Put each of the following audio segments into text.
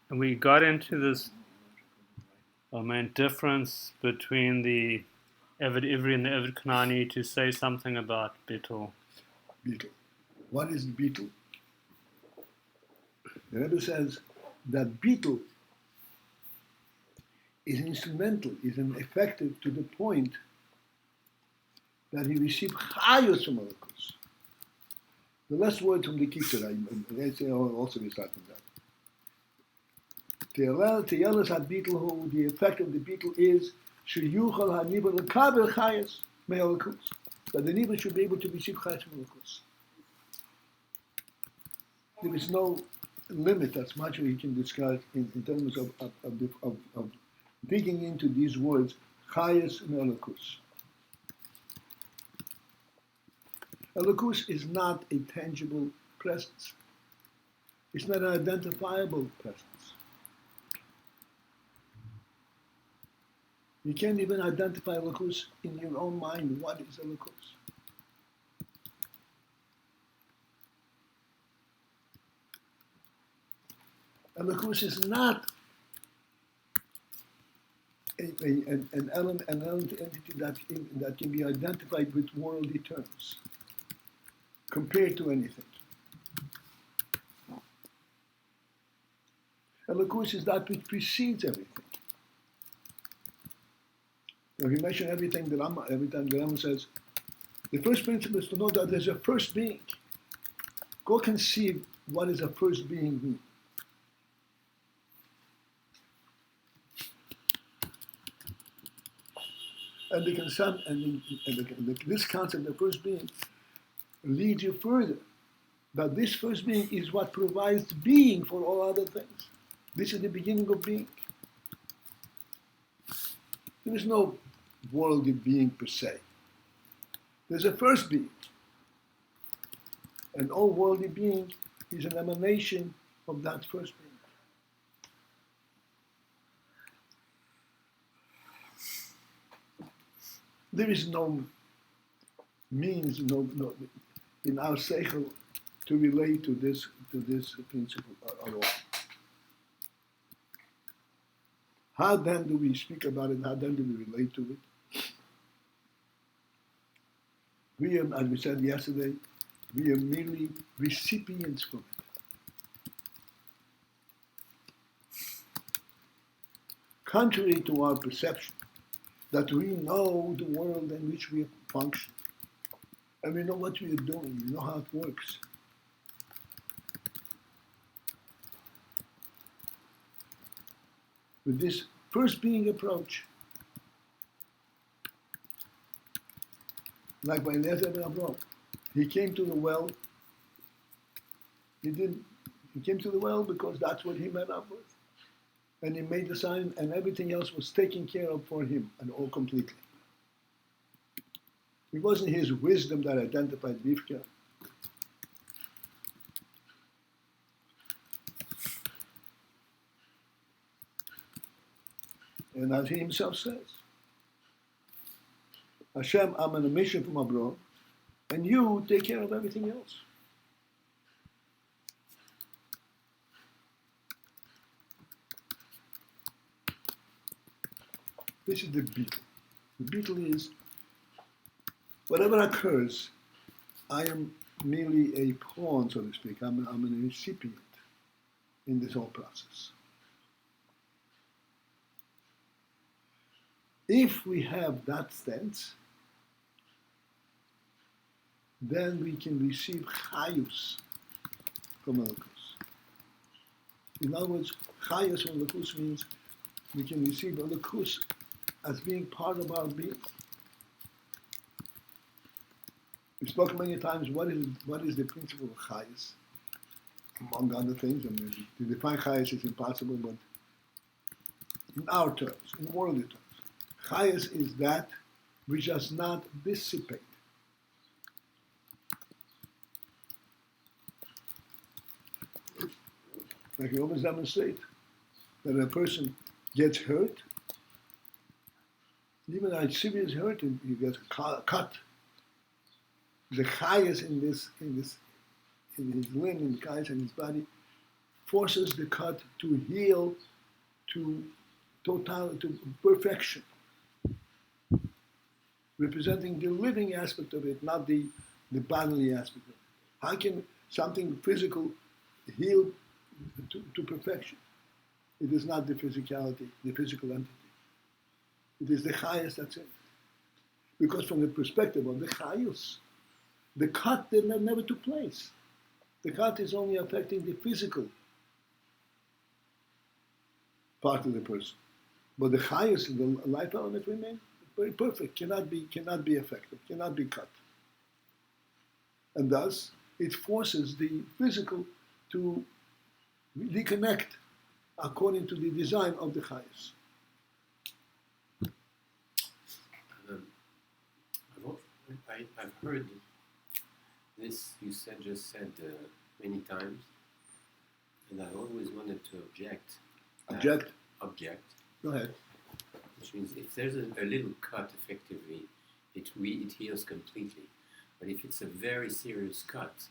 And we got into this main difference between the Eved Ivri and the Eved Kanani to say something about bitul. Bitul. What is bitul? The Rebbe says that bitul is instrumental, is effective to the point that he received chayut from Elokus. The last word from the Kitzur, I also restart from that. Teyelas HaBitul, the effect of the bitul is sheyuchal haniba lekabel chayus me'Elokus, that the niba should be able to receive chayus from Elokus. There is no limit as much as we can discuss in terms of digging into these words, chayus and Elokus. Elokus is not a tangible presence. It's not an identifiable presence. You can't even identify Elokus in your own mind. What is Elokus? Elokus is not an element entity that can be identified with worldly terms, compared to anything. Elokus is that which precedes everything. Now, he mentioned every time the Rambam says, the first principle is to know that there's a first being. Go conceive what does a first being mean. And the concept, this concept of first being leads you further. That this first being is what provides being for all other things. This is the beginning of being. There is no worldly being per se. There's a first being. And all worldly being is an emanation of that first being. There is no means, no in our seichel to relate to this principle at all. How then do we speak about it? How then do we relate to it? We are, as we said yesterday, we are merely recipients from it. Contrary to our perception that we know the world in which we function, and we know what we are doing, we know how it works. With this first being approach, like by Eliezer ben Avraham, he came to the well. He came to the well because that's what he met up with. And he made the sign, and everything else was taken care of for him, and all completely. It wasn't his wisdom that identified Rivka. And as he himself says, Hashem, I'm on a mission from abroad, and you take care of everything else. This is the bitul. The bitul is, whatever occurs, I am merely a pawn, so to speak. I'm a recipient in this whole process. If we have that stance, then we can receive chayus from Elokus. In other words, chayus from Elokus means we can receive Elokus as being part of our being. We spoke many times, what is the principle of chayus? Among other things, I mean, to define chayus is impossible, but in our terms, in worldly terms, chayus is that which does not dissipate. Like we always demonstrate, that a person gets hurt, even a serious hurt, and he gets cut. The chayus in his limb, in the chayus in his body, forces the cut to heal to perfection, representing the living aspect of it, not the bodily aspect of it. How can something physical heal to perfection? It is not the physicality, the physical entity. It is the chayus that's it. Because from the perspective of the chayus, the cut never took place. The cut is only affecting the physical part of the person. But the chayus, the life element remains very perfect, cannot be affected, cannot be cut. And thus, it forces the physical to reconnect according to the design of the chayus. I've heard this you just said many times, and I've always wanted to object. Object. Go ahead. Which means if there's a little cut, effectively, it heals completely. But if it's a very serious cut,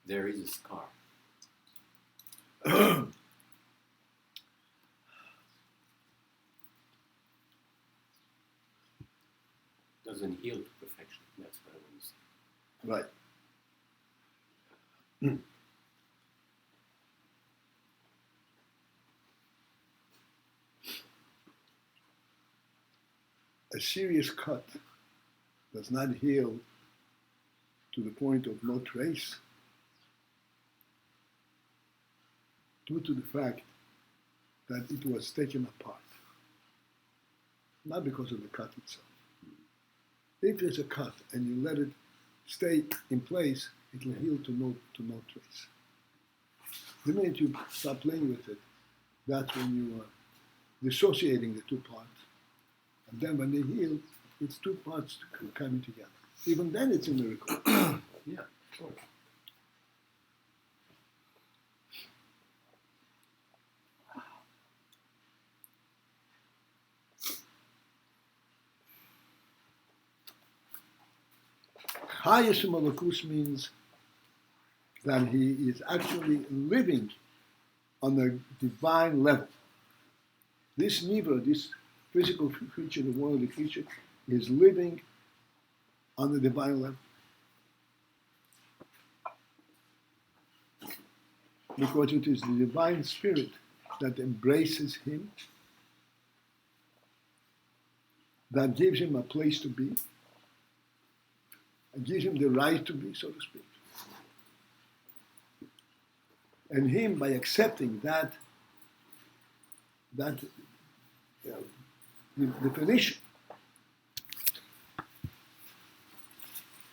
there is a scar. Doesn't heal to perfection. That's what I want to say. Right. A serious cut does not heal to the point of no trace due to the fact that it was taken apart, not because of the cut itself. If there's a cut and you let it stay in place, it will heal to no trace. The minute you start playing with it, that's when you are dissociating the two parts. And then when they heal, it's two parts coming together. Even then it's a miracle. Yeah, sure. Chayus Malakus means that he is actually living on a divine level. This Nivra, this physical creature, the worldly creature, is living on the divine level. Because it is the divine spirit that embraces him, that gives him a place to be, and gives him the right to be, so to speak. And him, by accepting that the definition,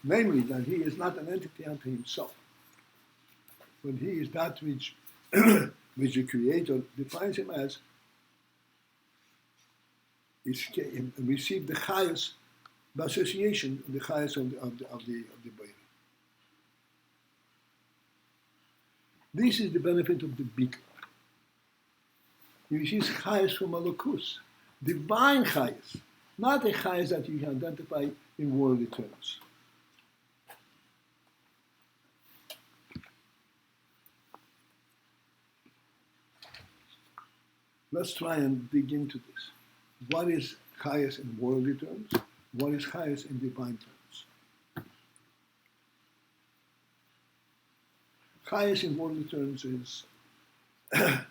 namely that he is not an entity unto himself, but he is that which which the Creator defines him as, received the chayus by association, the chayus of the body. This is the benefit of the bitul. You see, chayus from Malakus, divine chayus, not a chayus that you can identify in worldly terms. Let's try and dig into this. What is chayus in worldly terms? What is chayus in divine terms? Chayus in worldly terms is the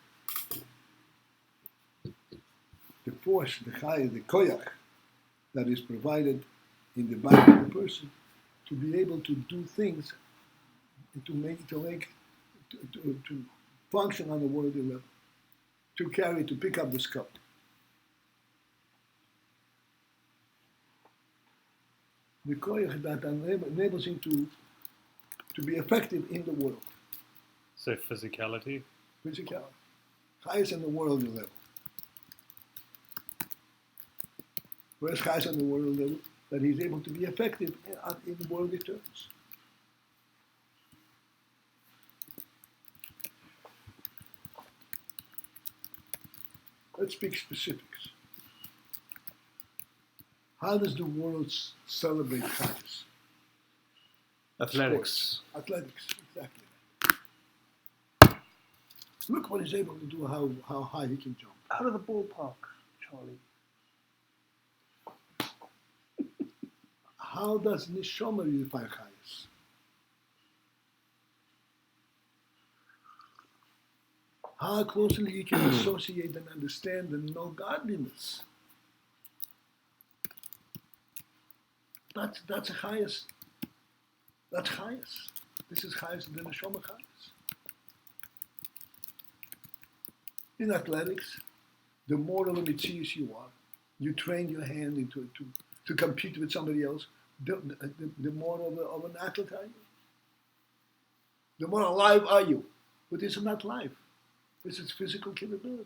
force, the chayus, the koyach that is provided in the body of the person to be able to do things, to function on the worldly level, to carry, to pick up the cup. The koyach that enables him to be effective in the world. So physicality? Physicality. Chayus on the worldly level. Whereas chayus on the worldly level, that he's able to be effective in worldly terms. Let's speak specifics. How does the world celebrate chayus? Athletics. Sports. Athletics, exactly. Look what he's able to do, how high he can jump. Out of the ballpark, Charlie. How does Neshama define Chayas? How closely he can associate and understand and know godliness. That's a Chayas. That's Chayas. This is Chayas, the Neshama Chayas. In athletics, the more of a mitzias you are, you train your hand to compete with somebody else, the more of an athlete are you. The more alive are you. But this is not life. This is physical capability.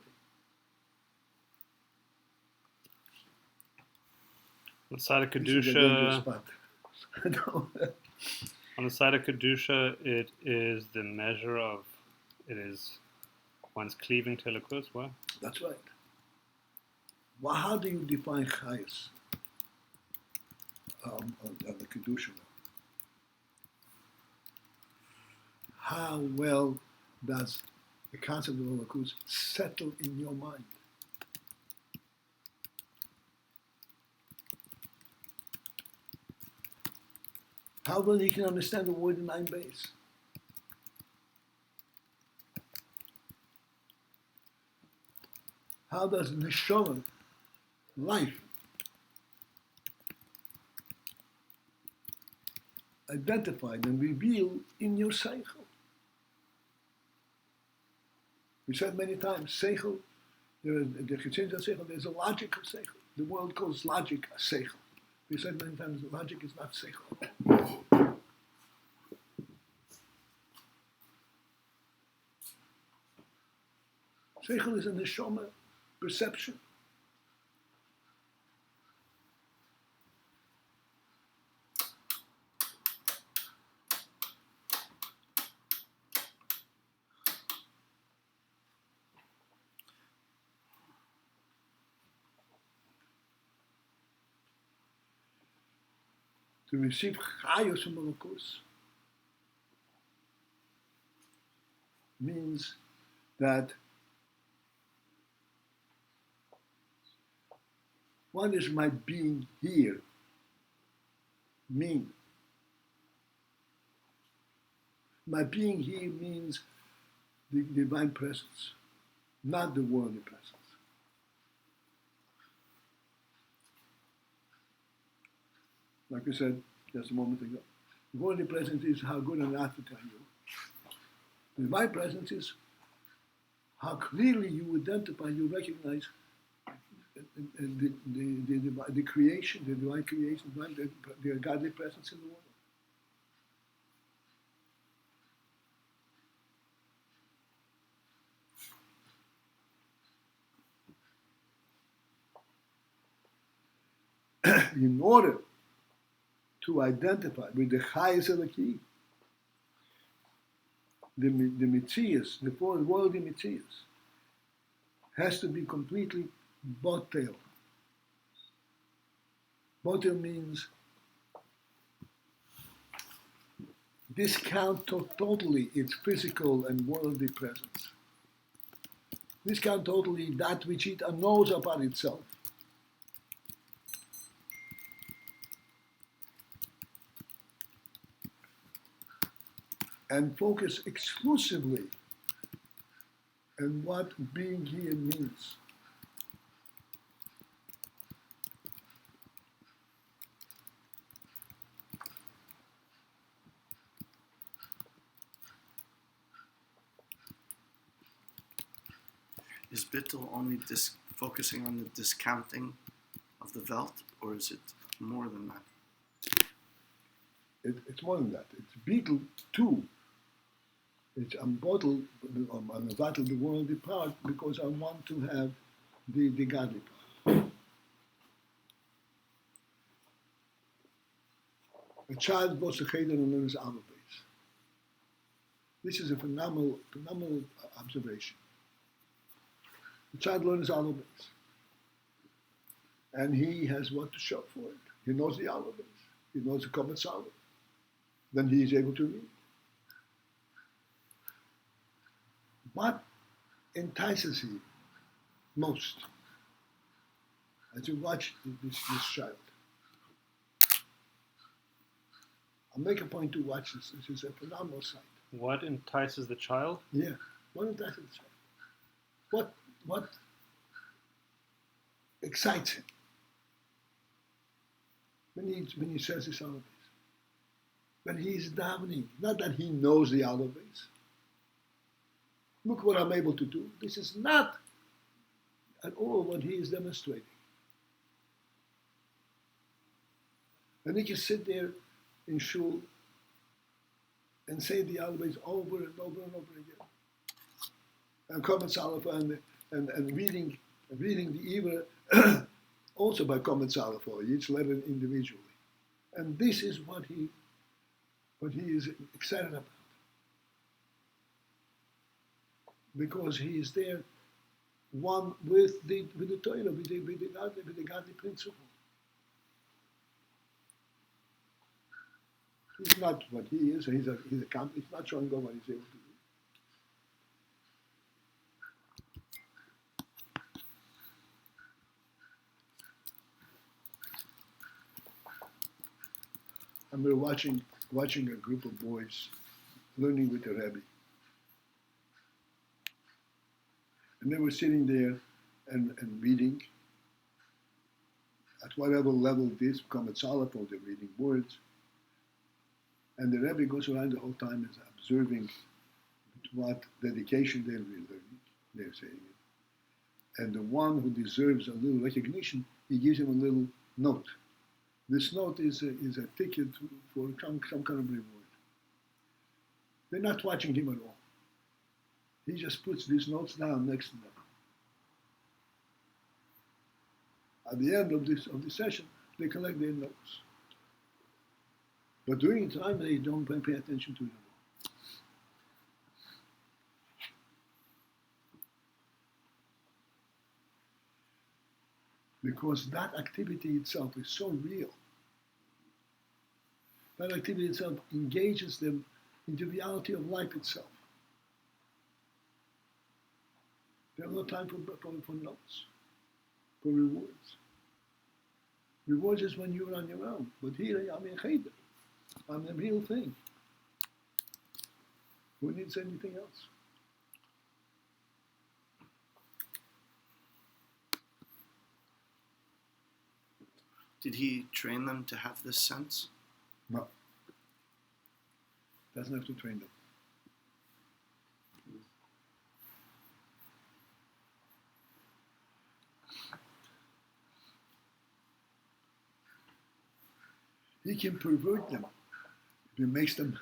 On the side of This is a dangerous Kedusha, spot. on the side of Kedusha, it is the measure of, it is one's cleaving to Elokus. What? That's right. Well, how do you define Chayas on the Kedusha? How well does the concept of Elokus settle in your mind? How well you can understand the word in nine base? How does Neshama, life, identified and revealed in your seichel? We said many times, seichel, there's a logic of seichel. The world calls logic a seichel. We said many times, logic is not seichel. Seichel is a neshama perception. To receive chayos from Elokus means that what is my being here mean? My being here means the divine presence, not the worldly presence. Like we said just a moment ago, the worldly presence is how good an athlete are you. The divine presence is how clearly you identify, you recognize the creation, the divine creation, the godly presence in the world. In order to identify with the highest of the key, the mitzias, the worldly mitzias, has to be completely botel. Botel means discount totally its physical and worldly presence. Discount totally that which it knows about itself. And focus exclusively on what being here means. Is bitul only focusing on the discounting of the Welt, or is it more than that? It's more than that. It's bitul too. It's I'm bottled, I'm vital the worldly part because I want to have the godly part. A child goes to cheder and learns alphabets. This is a phenomenal observation. The child learns alphabets, and he has what to show for it. He knows the alphabets. He knows the common solid. Then he is able to read. What entices you most as you watch this child? I'll make a point to watch this. This is a phenomenal sight. What entices the child? Yeah. What entices the child? What excites him when he says his holidays? When he is davening, not that he knows the holidays. Look what I'm able to do. This is not at all what he is demonstrating. And he can sit there in shul and say the holidays over and over and over again. And comments Salafa and reading the Ibra also by comments Salafa, each letter individually. And this is what he is excited about. Because he is there one with the Torah, with the godly principle. He's not what he is, he's not showing God what he's able to do. And we're watching a group of boys learning with the Rebbe. And they were sitting there and reading. At whatever level it is, become Salafa, they're reading words. And the Rebbe goes around the whole time is observing what dedication they're learning, they're saying it. And the one who deserves a little recognition, he gives him a little note. This note is a ticket for some kind of reward. They're not watching him at all. He just puts these notes down next to them. At the end of this session, they collect their notes. But during the time, they don't pay attention to them. Because that activity itself is so real. That activity itself engages them in the reality of life itself. They have no time for notes, for rewards. Rewards is when you're on your own. But here, I'm in cheder. I'm the real thing. Who needs anything else? Did he train them to have this sense? No. Doesn't have to train them. He can pervert them. He makes them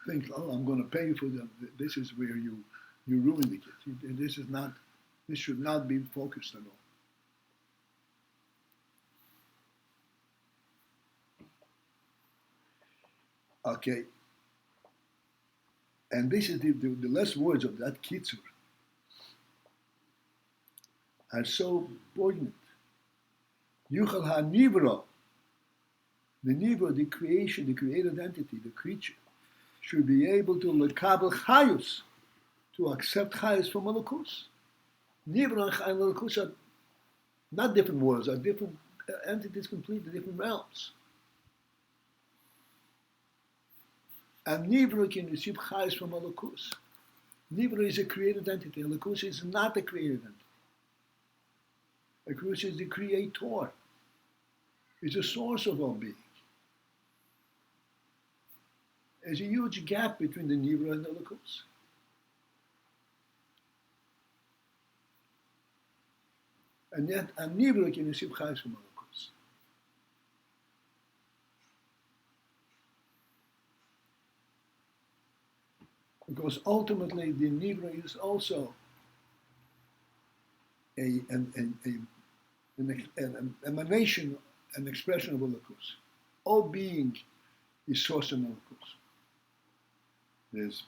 think, oh, I'm going to pay you for them. This is where you ruin the kids. This should not be focused at all. Okay. And this is the last words of that kitzur are so poignant. Yuchal ha-nivra, the nivra, the creation, the created entity, the creature, should be able to lekabel chayus, to accept chayus from Malakus. Nivra and Malakus are not different worlds, are different entities, completely different realms. And Nivra can receive chayus from Malakus. Nivra is a created entity. Malakus is not a created entity. Malakus is the creator. It's the source of all being. There's a huge gap between the Nivra and the Malakus. And yet, a Nivra can receive chayus from Malakus. Because ultimately, the Nivra is also an emanation, an expression of Malakus. All being is sourced in Malakus. There's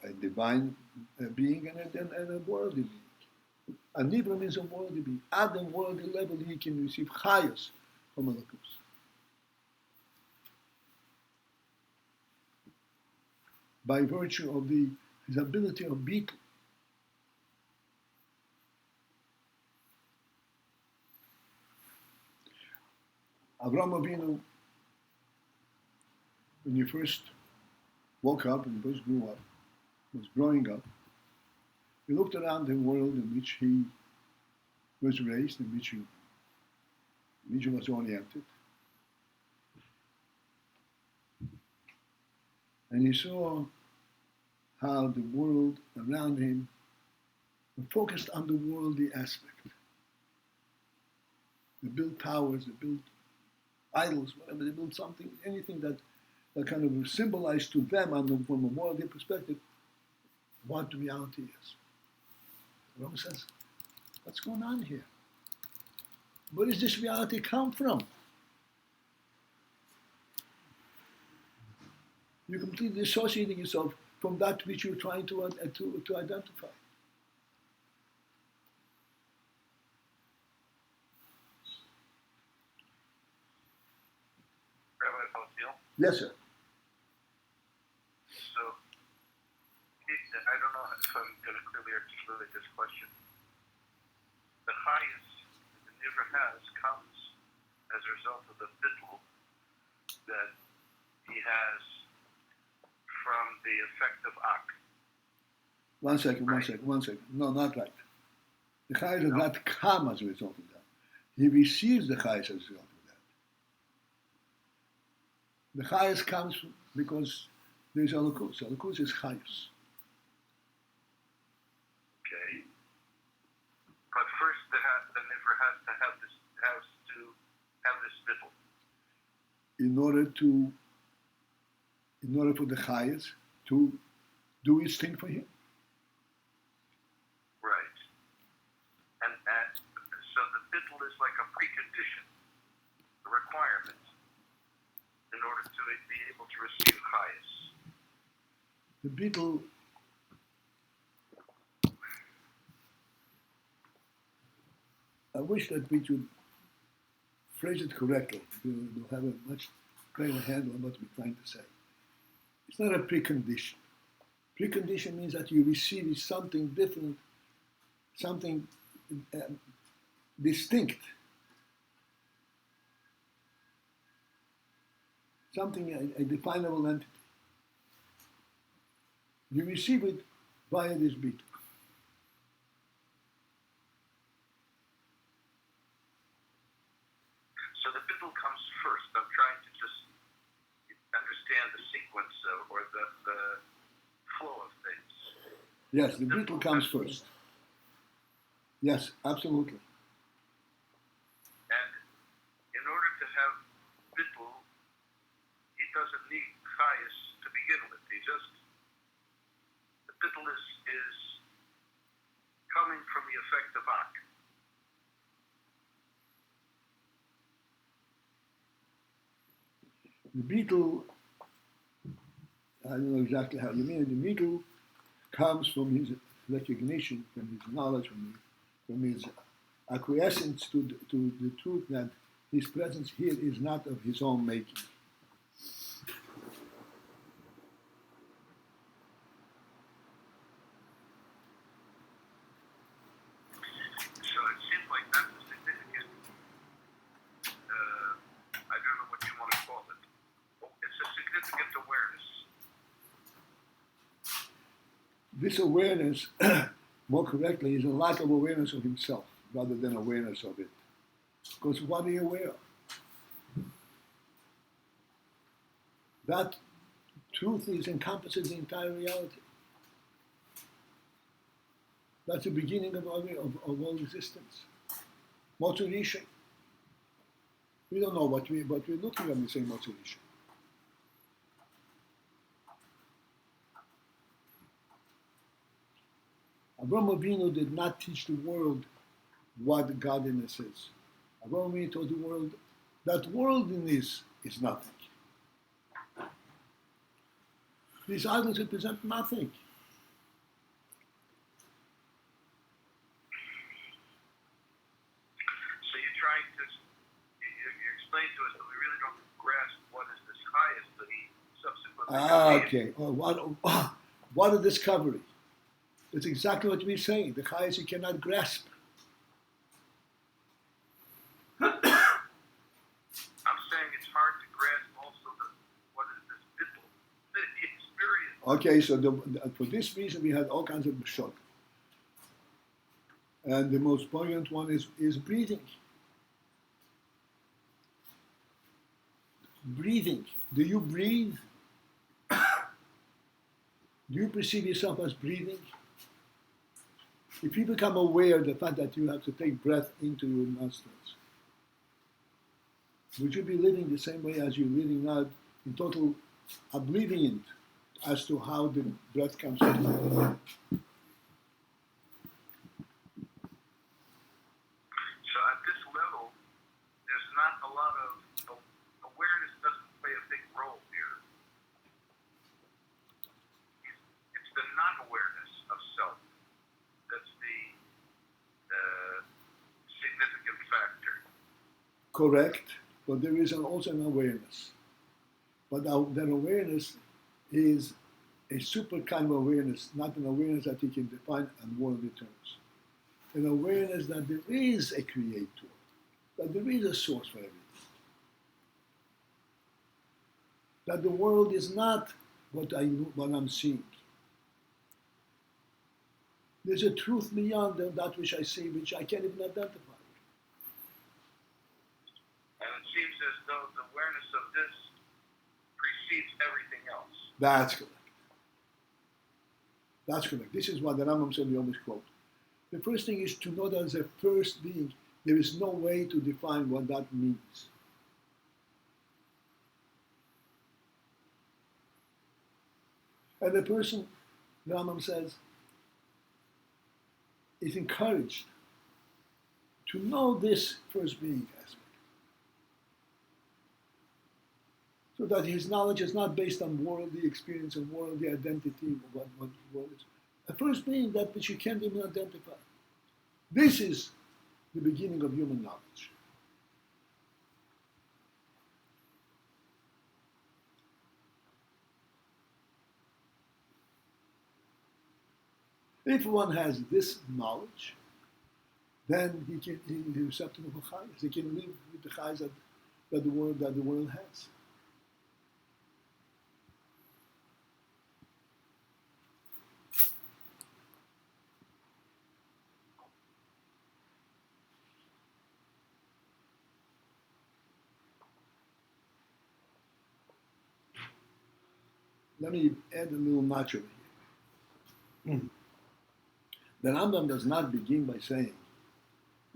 a divine being and a worldly being. A Nivra means a worldly being. At the worldly level, he can receive chayus from Malakus. By virtue of his ability of bitul. Avraham Avinu, when he first woke up and first grew up, was growing up, he looked around the world in which he was raised, in which he was oriented, and he saw how the world around him focused on the worldly aspect. They built towers, they built idols, whatever, they built something, anything that kind of symbolized to them from a worldly perspective what reality is. Rome says, what's going on here? Where does this reality come from? You're completely dissociating yourself from that which you're trying to identify. Rabbi PALTIEL? Yes, sir. So, I don't know if I'm going to clearly articulate this question. The highest the never has comes as a result of the bitul that he has from the effect of ak. One second. No, not right. The chayes does not come as a result of that. He receives the chayes as a result of that. The chayes comes because there is alakus. Alakus is chayes. Okay. But first the never has to have this bitul. In order for the chayes to do its thing for him. Right. And so the bitul is like a precondition, a requirement, in order to be able to receive chayes. The bitul, I wish that we should phrase it correctly. We'll have a much greater handle on what we're trying to say. It's not a precondition. Precondition means that you receive something different, something distinct, something, a definable entity. You receive it via this bitul. So the bitul comes first. I'm trying to just understand the sequence or the flow of things. Yes, the bitul comes first. Yes, absolutely. And in order to have bitul, he doesn't need chayes to begin with. The bitul is coming from the effect of ak. The bitul, I don't know exactly how you mean it, the bitul comes from his recognition, from his knowledge, from his acquiescence to the truth that his presence here is not of his own making. So it seems like that's a significant, I don't know what you want to call it. It's a significant awareness. This awareness, more correctly, is a lack of awareness of himself rather than awareness of it. Because what are you aware of? That truth encompasses the entire reality. That's the beginning of all existence. Motivation. We don't know what we're looking at when we say motivation. Avraham Avinu did not teach the world what godliness is. Avraham Avinu told the world that worldliness is nothing. These idols represent nothing. So you're trying to, you explain to us that we really don't grasp what is this highest that he subsequently Okay. Oh, what a discovery. That's exactly what we're saying. The highest you cannot grasp. I'm Okay, so for this reason we had all kinds of mashal. And the most poignant one is breathing. Breathing. Do you breathe? Do you perceive yourself as breathing? If you become aware of the fact that you have to take breath into your nostrils, would you be living the same way as you're living now, in total oblivion as to how the breath comes out? So at this level, there's not a lot of awareness doesn't play a big role here. It's the non-awareness of self that's the significant factor. Correct, but there is also an awareness. But that awareness is a super kind of awareness, not an awareness that you can define in worldly terms. An awareness that there is a creator, that there is a source for everything. That the world is not what I'm seeing. There's a truth beyond that which I see, which I can't even identify. And it seems as though the awareness of this precedes everything else. That's correct. That's correct. This is what the Rambam said, we always quote. The first thing is to know that as a first being, there is no way to define what that means. And the person, the Rambam says, is encouraged to know this first being aspect. So that his knowledge is not based on worldly experience and worldly identity of what world is. The first being that which you can't even identify. This is the beginning of human knowledge. If one has this knowledge, then he's receptive of chayus. He can live with the chayus that the world has. Let me add a little notch over here. The Rambam does not begin by saying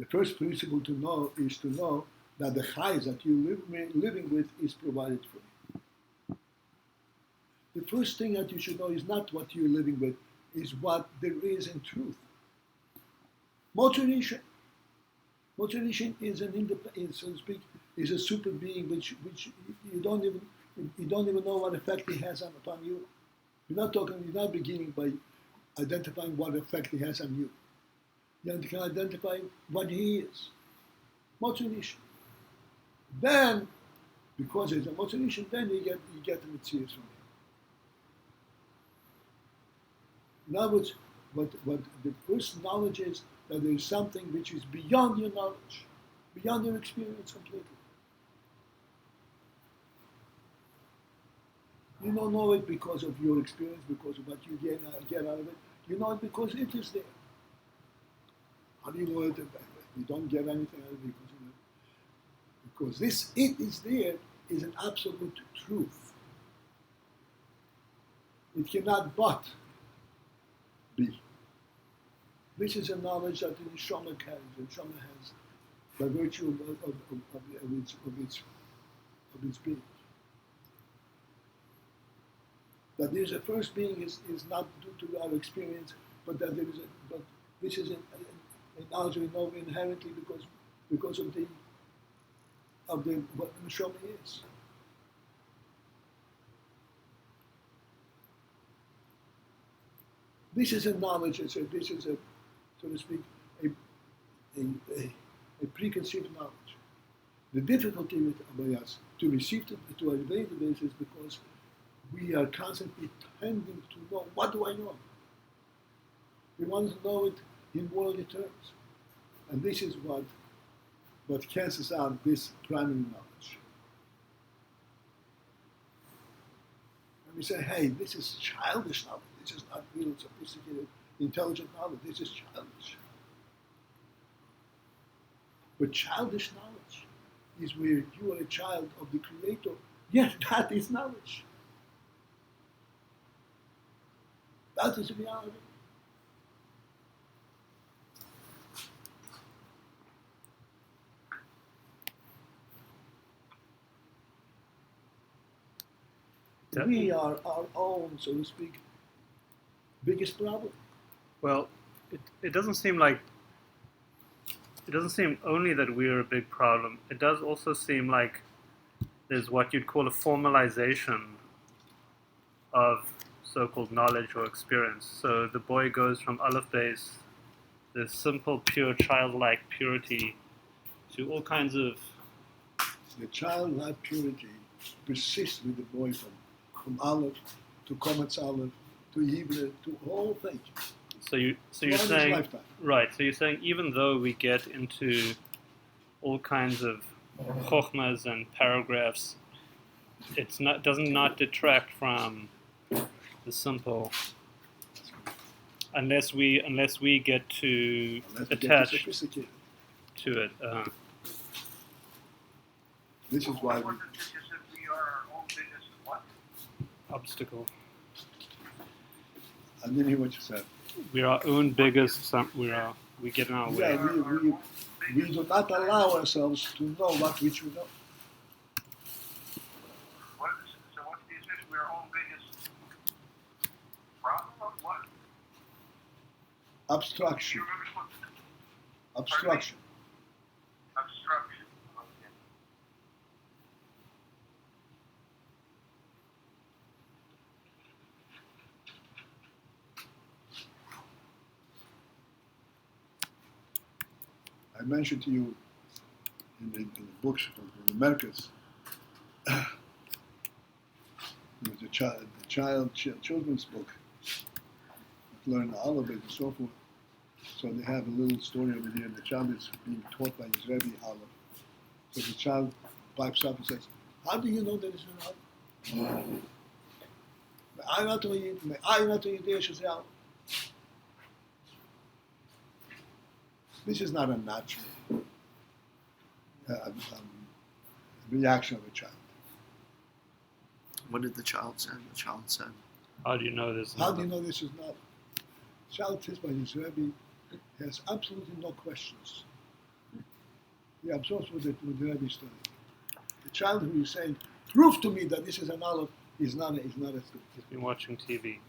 the first principle to know is to know that the chayes that you're living with is provided for you. The first thing that you should know is not what you're living with, is what there is in truth. Motivation. Motivation is an independent, so to speak, is a super being which you don't even know what effect he has upon you. You're not beginning by identifying what effect he has on you. You can identify what he is. Motivation. Then, because there's a motivation, then you get the mitzvahs from him. In other words, what the first knowledge is that there is something which is beyond your knowledge, beyond your experience completely. You don't know it because of your experience, because of what you get out of it. You know it because it is there. How do you know it? You don't get anything out of it because of it. Because this it is there is an absolute truth. It cannot but be. This is a knowledge that the neshama carries. The neshama has by virtue of its being. That there is a first being is not due to our experience, but that there is but this is a knowledge we know inherently because of what the neshama is. This is a knowledge. This is a, so to speak, a preconceived knowledge. The difficulty with us to receive to elevate this is because we are constantly tending to know, what do I know? We want to know it in worldly terms. And this is what cancels out this primary knowledge. And we say, hey, this is childish knowledge. This is not real, sophisticated, intelligent knowledge. This is childish. But childish knowledge is where you are a child of the Creator. Yes, that is knowledge. That is reality. We are our own, so to speak, biggest problem. Well, it doesn't seem like, it doesn't seem only that we're a big problem. It does also seem like there's what you'd call a formalization of so-called knowledge or experience. So the boy goes from Aleph Beis, this simple, pure, childlike purity, to all kinds of... The childlike purity persists with the boy from Aleph to Kometz Aleph to Hebrew to all things. So you're saying, right? So you're saying even though we get into all kinds of chokhmas and paragraphs, it's not doesn't not detract from the simple. Unless we get to attach to it. This is why What is it that we are our own biggest what? Obstacle. I didn't hear what you said. We're our own biggest. We get in our way. Yeah, we do not allow ourselves to know what which we know. What is it? So what is this? We're our own biggest problem of what? Obstruction. Do you remember what? Obstruction. Obstruction. Okay. I mentioned to you in the books from the Americas, there was a children's book, learn Aleph and so forth. So they have a little story over here. The child is being taught by his Rebbe Aleph. So the child pipes up and says, "How do you know that it's an Aleph?" I not to you, this is not a natural reaction of a child. What did the child say? The child said, How do you know this? How do you know this is not? The child says by his Rebbe has absolutely no questions. He absorbs what the Rebbe is studying. The child who is saying, "Prove to me that this is an Aleph," is not a student. He's been watching TV.